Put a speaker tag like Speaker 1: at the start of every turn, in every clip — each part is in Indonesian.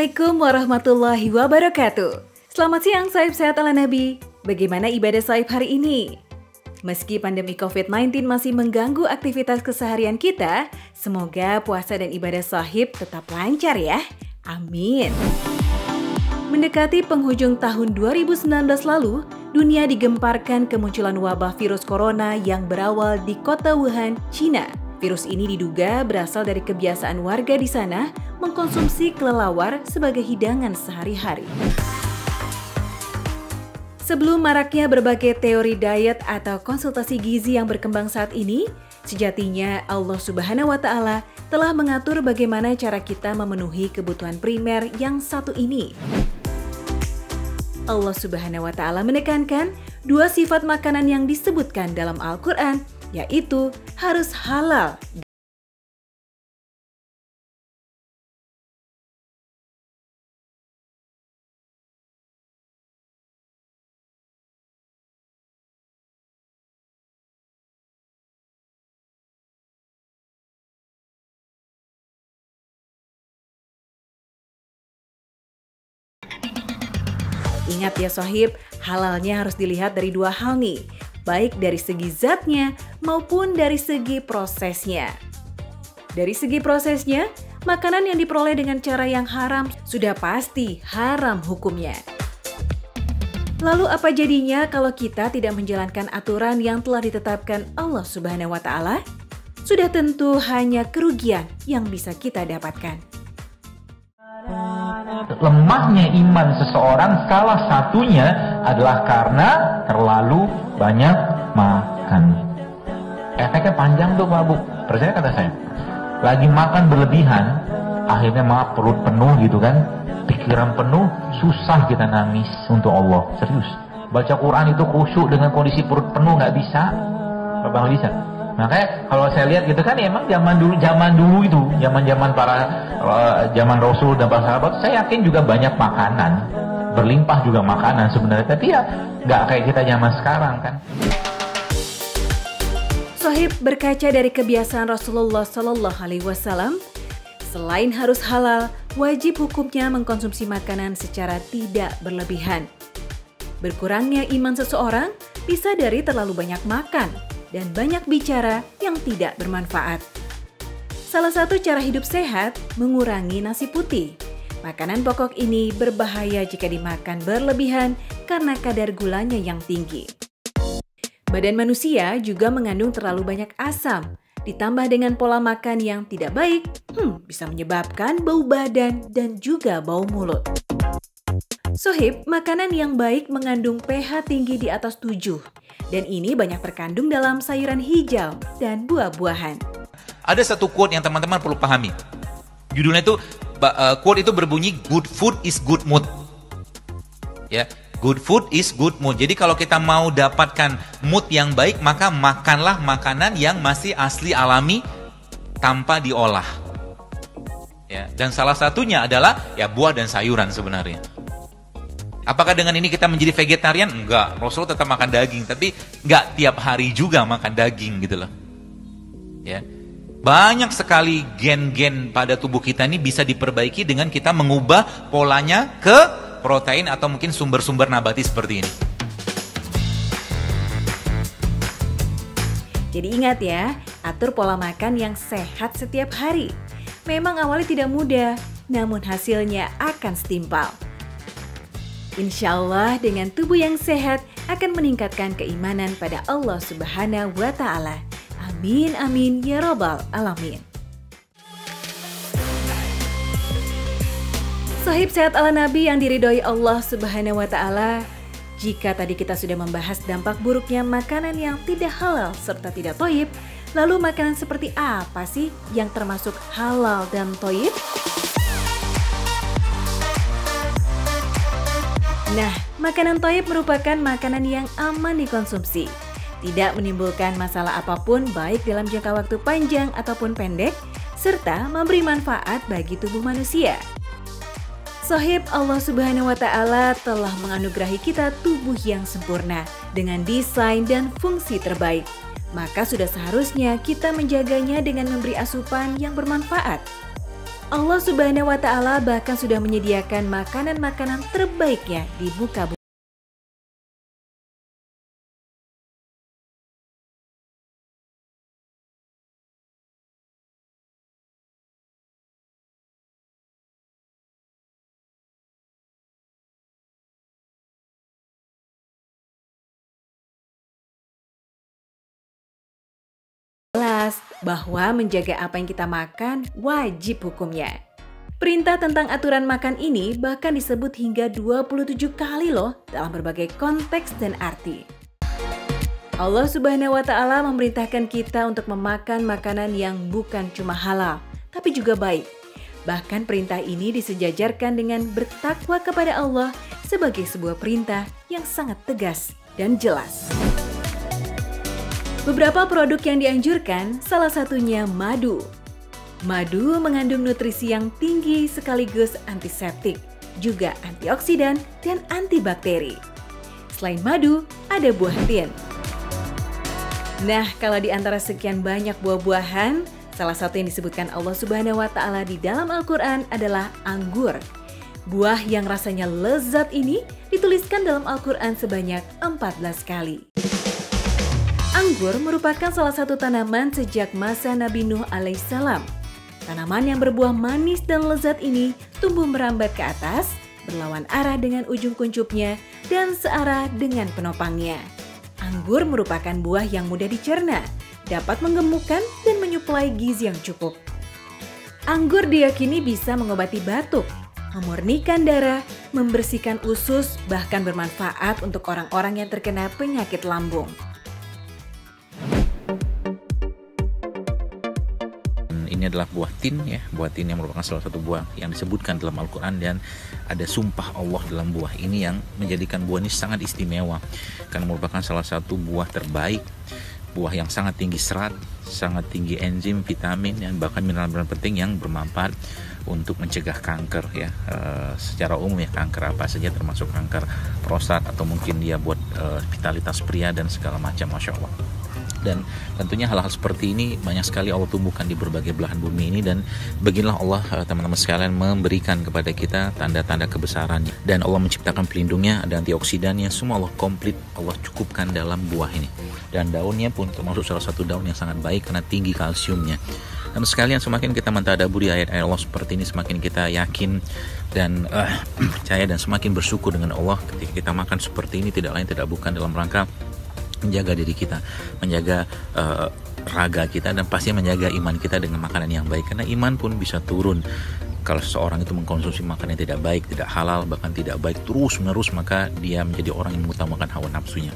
Speaker 1: Assalamualaikum warahmatullahi wabarakatuh. Selamat siang sahib sehat ala Nabi. Bagaimana ibadah sahib hari ini? Meski pandemi COVID-19 masih mengganggu aktivitas keseharian kita, semoga puasa dan ibadah sahib tetap lancar ya. Amin. Mendekati penghujung tahun 2019 lalu, dunia digemparkan kemunculan wabah virus corona yang berawal di kota Wuhan, Cina. Virus ini diduga berasal dari kebiasaan warga di sana mengkonsumsi kelelawar sebagai hidangan sehari-hari. Sebelum maraknya berbagai teori diet atau konsultasi gizi yang berkembang saat ini, sejatinya Allah Subhanahu wa Ta'ala telah mengatur bagaimana cara kita memenuhi kebutuhan primer yang satu ini. Allah Subhanahu wa Ta'ala menekankan dua sifat makanan yang disebutkan dalam Al-Quran, yaitu harus halal. Ingat ya sohib, halalnya harus dilihat dari dua hal nih, baik dari segi zatnya maupun dari segi prosesnya. Dari segi prosesnya, makanan yang diperoleh dengan cara yang haram sudah pasti haram hukumnya. Lalu apa jadinya kalau kita tidak menjalankan aturan yang telah ditetapkan Allah Subhanahu wa Ta'ala? Sudah tentu hanya kerugian yang bisa kita dapatkan.
Speaker 2: Lemahnya iman seseorang salah satunya adalah karena terlalu banyak makan. Efeknya panjang tuh Pak Bu. Percaya kata saya. Lagi makan berlebihan, akhirnya maaf perut penuh gitu kan, pikiran penuh, susah kita nangis untuk Allah. Serius. Baca Quran itu khusyuk dengan kondisi perut penuh nggak bisa. Bang bisa. Makanya kalau saya lihat gitu kan ya emang zaman dulu itu, zaman para zaman Rasul dan para sahabat, saya yakin juga banyak makanan, berlimpah juga makanan sebenarnya, tapi ya nggak kayak kita zaman sekarang kan.
Speaker 1: Sohib, berkaca dari kebiasaan Rasulullah Sallallahu Alaihi Wasallam, selain harus halal, wajib hukumnya mengkonsumsi makanan secara tidak berlebihan. Berkurangnya iman seseorang bisa dari terlalu banyak makan dan banyak bicara yang tidak bermanfaat. Salah satu cara hidup sehat mengurangi nasi putih. Makanan pokok ini berbahaya jika dimakan berlebihan karena kadar gulanya yang tinggi. Badan manusia juga mengandung terlalu banyak asam, ditambah dengan pola makan yang tidak baik, bisa menyebabkan bau badan dan juga bau mulut. Sohib, makanan yang baik mengandung pH tinggi di atas 7, dan ini banyak terkandung dalam sayuran hijau dan buah-buahan.
Speaker 3: Ada satu quote yang teman-teman perlu pahami. Judulnya itu, quote itu berbunyi, good food is good mood. Ya, good food is good mood. Jadi kalau kita mau dapatkan mood yang baik, maka makanlah makanan yang masih asli alami tanpa diolah. Ya, dan salah satunya adalah ya buah dan sayuran sebenarnya. Apakah dengan ini kita menjadi vegetarian? Enggak, Rasul tetap makan daging, tapi enggak tiap hari juga makan daging gitu loh. Ya. Banyak sekali gen-gen pada tubuh kita ini bisa diperbaiki dengan kita mengubah polanya ke protein atau mungkin sumber-sumber nabati seperti ini.
Speaker 1: Jadi ingat ya, atur pola makan yang sehat setiap hari. Memang awalnya tidak mudah, namun hasilnya akan setimpal. Insya Allah dengan tubuh yang sehat akan meningkatkan keimanan pada Allah Subhanahu wa Ta'ala. Amin amin ya rabbal alamin. Sahib sehat ala Nabi yang diridhoi Allah Subhanahu wa Ta'ala. Jika tadi kita sudah membahas dampak buruknya makanan yang tidak halal serta tidak thayyib, lalu makanan seperti apa sih yang termasuk halal dan thayyib? Nah, makanan thayyib merupakan makanan yang aman dikonsumsi, tidak menimbulkan masalah apapun baik dalam jangka waktu panjang ataupun pendek, serta memberi manfaat bagi tubuh manusia. Sohib, Allah Subhanahu wa Ta'ala telah menganugerahi kita tubuh yang sempurna dengan desain dan fungsi terbaik. Maka sudah seharusnya kita menjaganya dengan memberi asupan yang bermanfaat. Allah Subhanahu wa Ta'ala bahkan sudah menyediakan makanan-makanan terbaiknya di muka bumi. Bahwa menjaga apa yang kita makan wajib hukumnya. Perintah tentang aturan makan ini bahkan disebut hingga 27 kali loh dalam berbagai konteks dan arti. Allah Subhanahu wa Ta'ala memerintahkan kita untuk memakan makanan yang bukan cuma halal, tapi juga baik. Bahkan perintah ini disejajarkan dengan bertakwa kepada Allah sebagai sebuah perintah yang sangat tegas dan jelas. Beberapa produk yang dianjurkan, salah satunya madu. Madu mengandung nutrisi yang tinggi sekaligus antiseptik, juga antioksidan dan antibakteri. Selain madu, ada buah tin. Nah, kalau di antara sekian banyak buah-buahan, salah satu yang disebutkan Allah Subhanahu wa Ta'ala di dalam Al-Quran adalah anggur. Buah yang rasanya lezat ini dituliskan dalam Al-Quran sebanyak 14 kali. Anggur merupakan salah satu tanaman sejak masa Nabi Nuh alaihissalam. Tanaman yang berbuah manis dan lezat ini tumbuh merambat ke atas, berlawan arah dengan ujung kuncupnya, dan searah dengan penopangnya. Anggur merupakan buah yang mudah dicerna, dapat menggemukkan dan menyuplai gizi yang cukup. Anggur diyakini bisa mengobati batuk, memurnikan darah, membersihkan usus, bahkan bermanfaat untuk orang-orang yang terkena penyakit lambung.
Speaker 3: Ini adalah buah tin ya, buah tin yang merupakan salah satu buah yang disebutkan dalam Al-Quran, dan ada sumpah Allah dalam buah ini yang menjadikan buah ini sangat istimewa karena merupakan salah satu buah terbaik, buah yang sangat tinggi serat, sangat tinggi enzim, vitamin, dan bahkan mineral-mineral penting yang bermanfaat untuk mencegah kanker ya. Secara umum ya, kanker apa saja termasuk kanker prostat atau mungkin dia buat vitalitas pria dan segala macam, Masya Allah. Dan tentunya hal-hal seperti ini banyak sekali Allah tumbuhkan di berbagai belahan bumi ini, dan beginilah Allah teman-teman sekalian memberikan kepada kita tanda-tanda kebesarannya, dan Allah menciptakan pelindungnya, ada antioksidannya, semua Allah komplit, Allah cukupkan dalam buah ini. Dan daunnya pun termasuk salah satu daun yang sangat baik karena tinggi kalsiumnya. Dan sekalian, semakin kita mentadaburi ayat-ayat Allah seperti ini, semakin kita yakin dan percaya dan semakin bersyukur dengan Allah ketika kita makan seperti ini, tidak lain tidak bukan dalam rangka menjaga diri kita, menjaga raga kita, dan pasti menjaga iman kita dengan makanan yang baik. Karena iman pun bisa turun kalau seseorang itu mengkonsumsi makanan yang tidak baik, tidak halal, bahkan tidak baik terus-menerus, maka dia menjadi orang yang mengutamakan hawa nafsunya.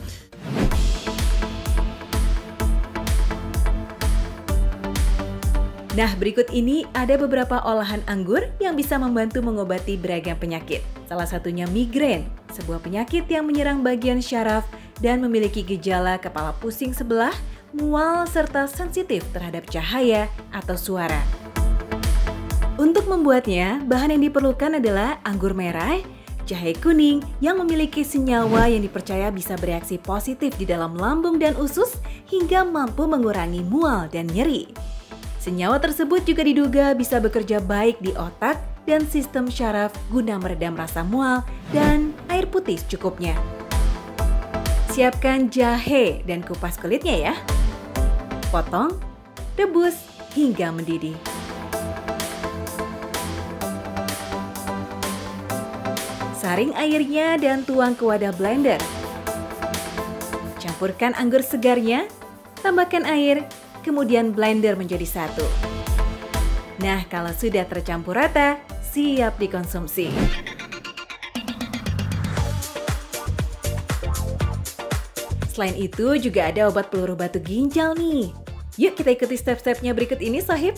Speaker 1: Nah, berikut ini ada beberapa olahan anggur yang bisa membantu mengobati beragam penyakit. Salah satunya migrain, sebuah penyakit yang menyerang bagian syaraf dan memiliki gejala kepala pusing sebelah, mual, serta sensitif terhadap cahaya atau suara. Untuk membuatnya, bahan yang diperlukan adalah anggur merah, jahe kuning yang memiliki senyawa yang dipercaya bisa bereaksi positif di dalam lambung dan usus hingga mampu mengurangi mual dan nyeri. Senyawa tersebut juga diduga bisa bekerja baik di otak dan sistem syaraf guna meredam rasa mual, dan air putih secukupnya. Siapkan jahe dan kupas kulitnya ya. Potong, rebus hingga mendidih. Saring airnya dan tuang ke wadah blender. Campurkan anggur segarnya, tambahkan air, kemudian blender menjadi satu. Nah, kalau sudah tercampur rata, siap dikonsumsi. Selain itu juga ada obat peluru batu ginjal nih. Yuk kita ikuti step-stepnya berikut ini sahib.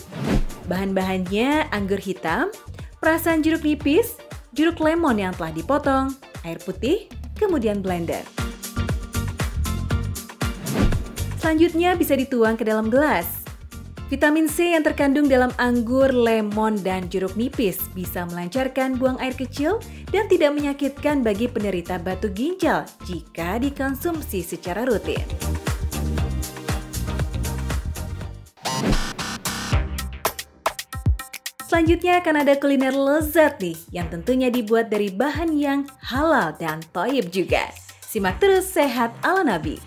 Speaker 1: Bahan-bahannya anggur hitam, perasan jeruk nipis, jeruk lemon yang telah dipotong, air putih, kemudian blender. Selanjutnya bisa dituang ke dalam gelas. Vitamin C yang terkandung dalam anggur, lemon, dan jeruk nipis bisa melancarkan buang air kecil dan tidak menyakitkan bagi penderita batu ginjal jika dikonsumsi secara rutin. Selanjutnya akan ada kuliner lezat nih, yang tentunya dibuat dari bahan yang halal dan thayyib juga. Simak terus Sehat ala Nabi.